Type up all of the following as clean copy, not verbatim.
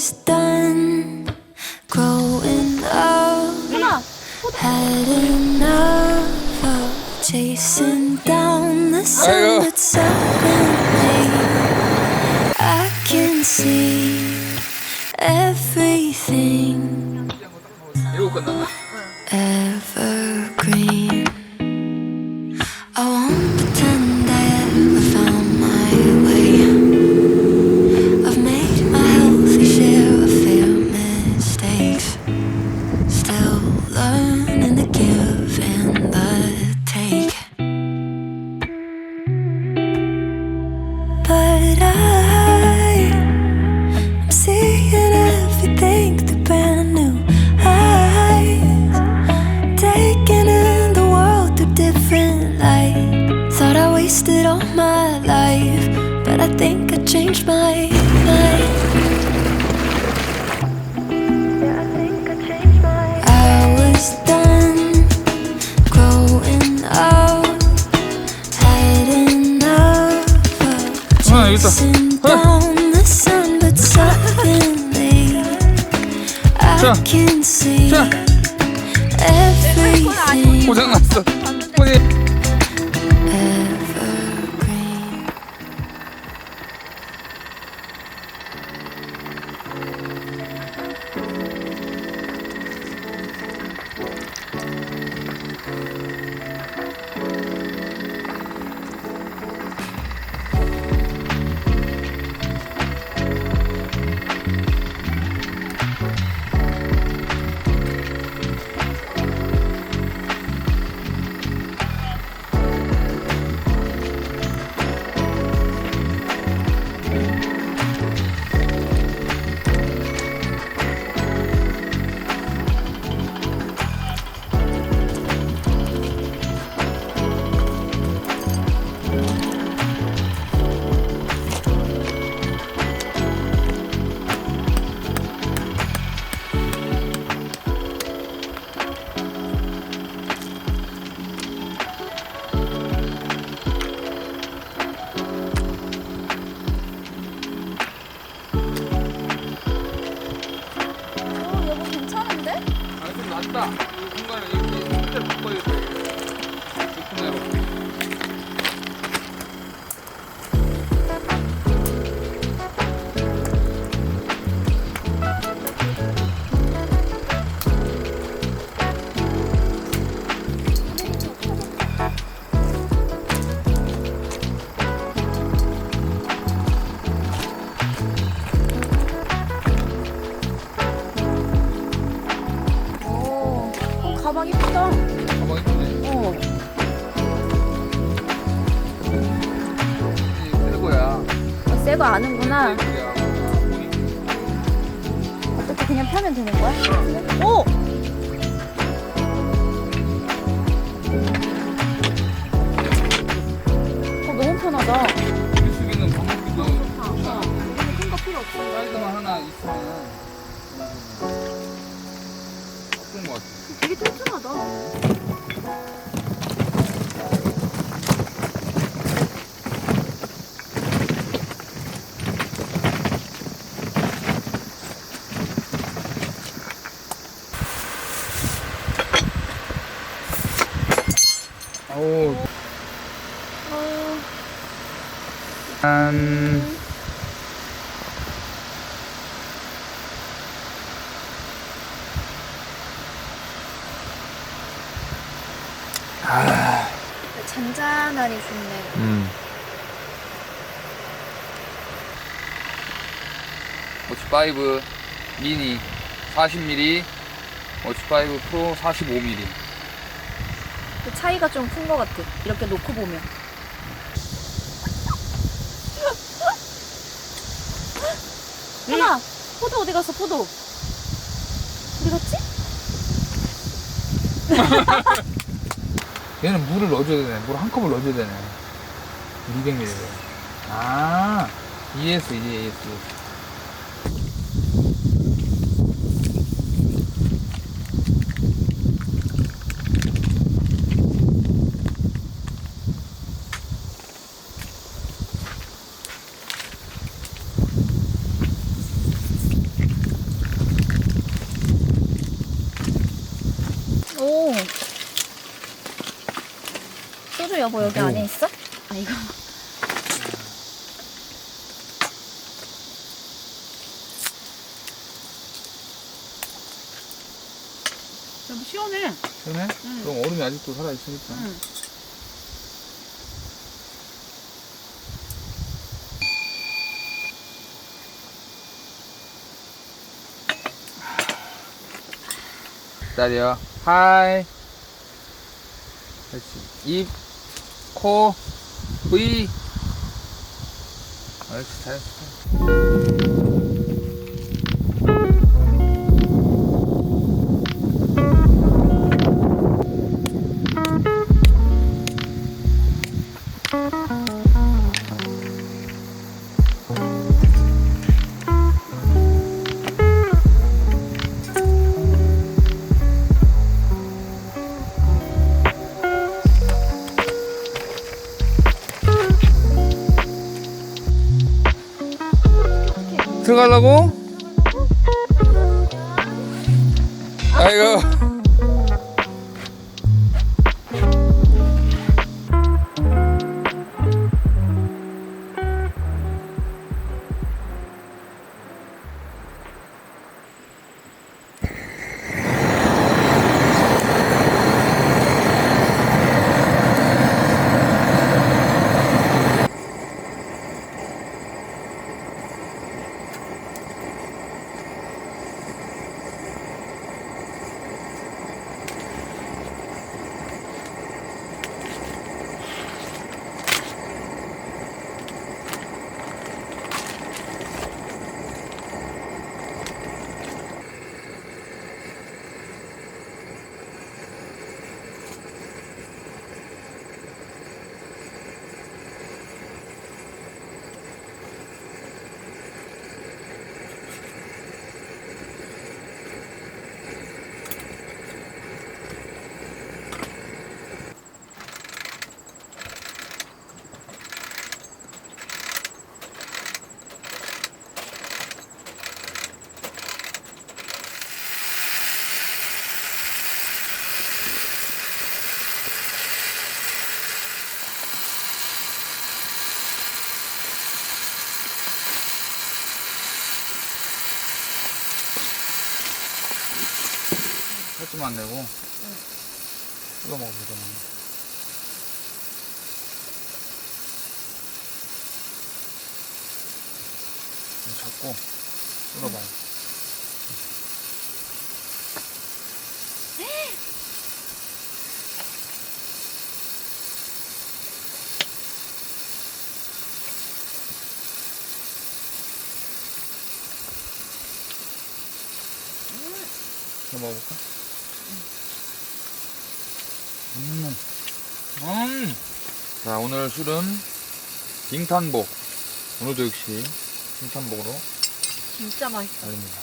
was done growing up, had enough of chasing down the sun, but suddenly I can see everything evergreen. I won't pretend I ever found my way. I've made my healthy share of fair mistakes, still learning to give and the take. But I'm seeing everything through brand new eyes, taking in the world through different light. Thought I wasted all my life, but I think I changed my mind. Yeah, I think I changed my mind. I was done growing up, had enough of chasing down the sun, but suddenly I can see everything 고장났어. 손이. evergreen. 여보 괜찮은데? 아, 좀 낫다. 이 공간을 이렇게 실제로 바꿔야 돼. 좋구나요. 가방 이쁘다. 가방 이쁘네. 새 거야. 새 거 아는구나. 새 거야. 어떻게 그냥 펴면 되는 거야? 오! 너무 편하다. 우리 쓰기는 방법도 큰 거 필요 없어. 사이즈만 하나 있으면 좋은 것 같아. 되게 튼튼하다. 오. 한 잔잔하니 좋네. 워치5 미니 40mm, 워치5 프로 45mm. 그 차이가 좀 큰 것 같아. 이렇게 놓고 보면. 하나, 포도 어디 갔어? 포도 어디 갔지? 얘는 물을 넣어줘야 되네. 물 한 컵을 넣어줘야 되네. 200ml. 아, ES. 여보 여기 안에 있어? 아 이거. 너무 시원해. 시원해? 응. 그럼 얼음이 아직도 살아있으니까. 응. 기다려. 하이. 그렇지. 입, 코, V. 옳지, 잘했어. 들어가려고? 아이고. 살찌만 안 내고. 이거 먹어보자. 잡고 뜯어봐요. 이거 먹어볼까? 자, 오늘 술은 빙탄복. 오늘도 역시 빙탄복으로 진짜 맛있어. 달립니다.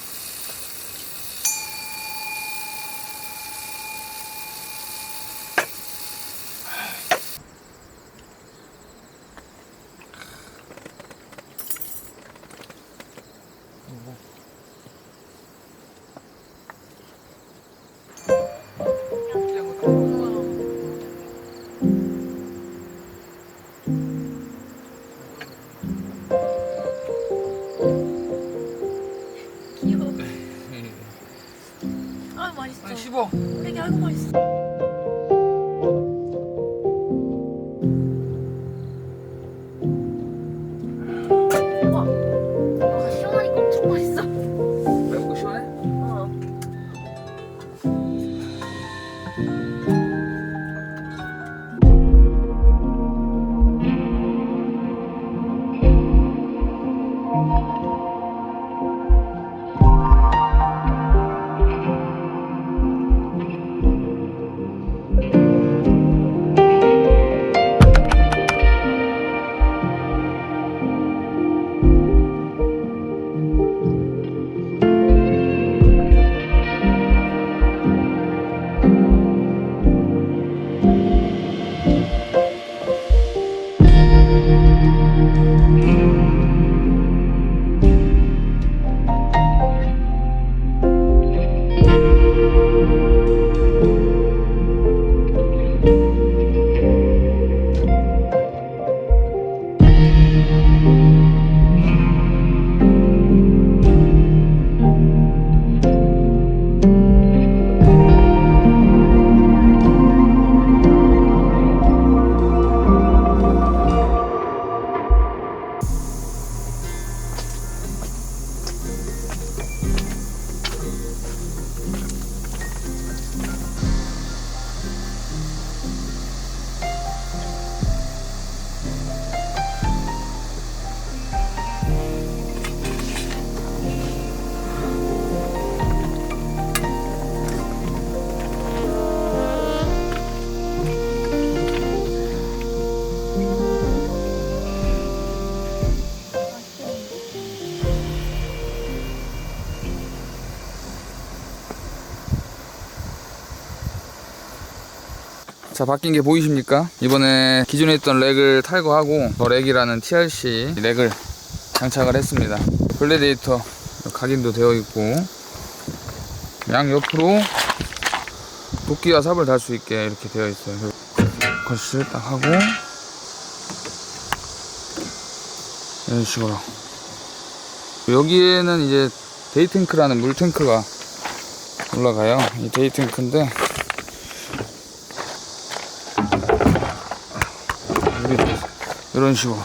귀여워. 아 맛있어. 아니, 씹어. 되게 아이고 맛있어. 우와. 와 시원하니까 엄청 맛있어. 맵고 시원해? 어. 자, 바뀐 게 보이십니까? 이번에 기존에 있던 렉을 탈거하고 더 렉이라는 TRC 렉을 장착을 했습니다. 블레데이터 각인도 되어 있고 양 옆으로 도끼와 삽을 달 수 있게 이렇게 되어 있어요. 거실 딱 하고 이런 식으로. 여기에는 이제 데이탱크라는 물탱크가 올라가요. 이 데이탱크인데 이런 식으로.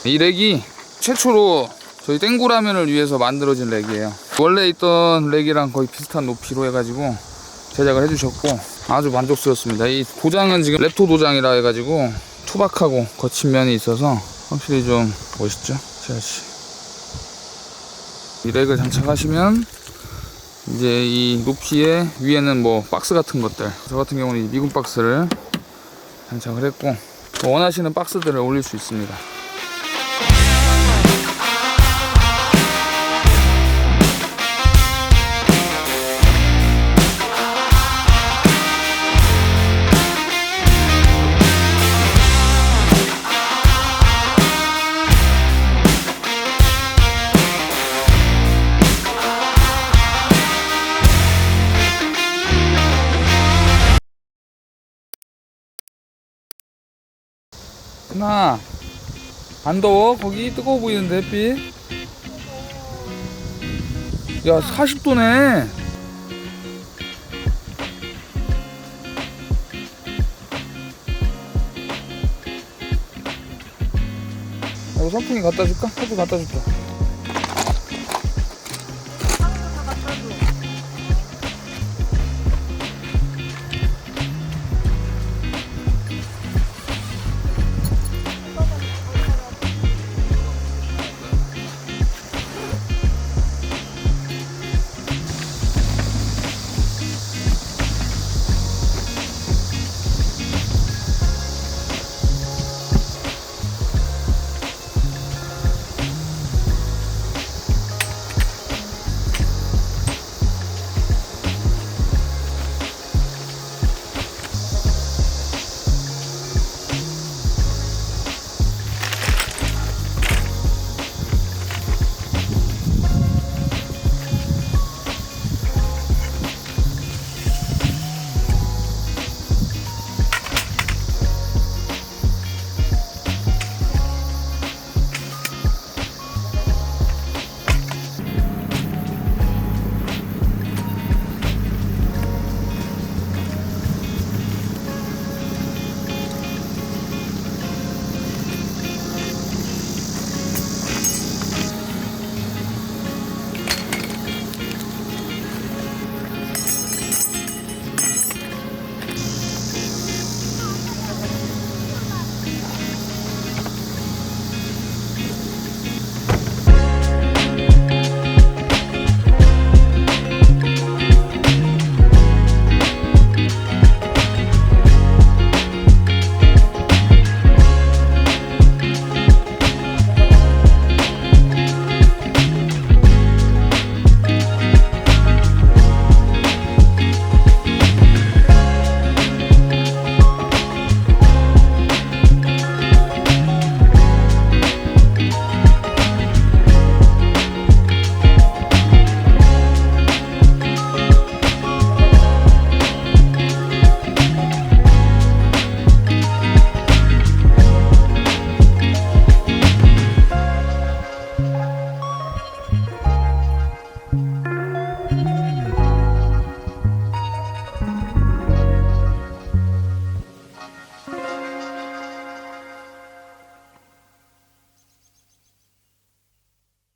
이 렉이 최초로 저희 땡구라면을 위해서 만들어진 렉이에요. 원래 있던 렉이랑 거의 비슷한 높이로 해가지고 제작을 해주셨고 아주 만족스럽습니다. 이 도장은 지금 랩토 도장이라 해가지고 투박하고 거친 면이 있어서 확실히 좀 멋있죠. 이 렉을 장착하시면 이제 이 높이에 위에는 뭐 박스 같은 것들, 저 같은 경우는 미군 박스를 장착을 했고 원하시는 박스들을 올릴 수 있습니다. 나 안 더워? 거기 뜨거워 보이는데 햇빛? 야 40도네. 이거 선풍기 갖다 줄까? 선풍기 갖다 줄게.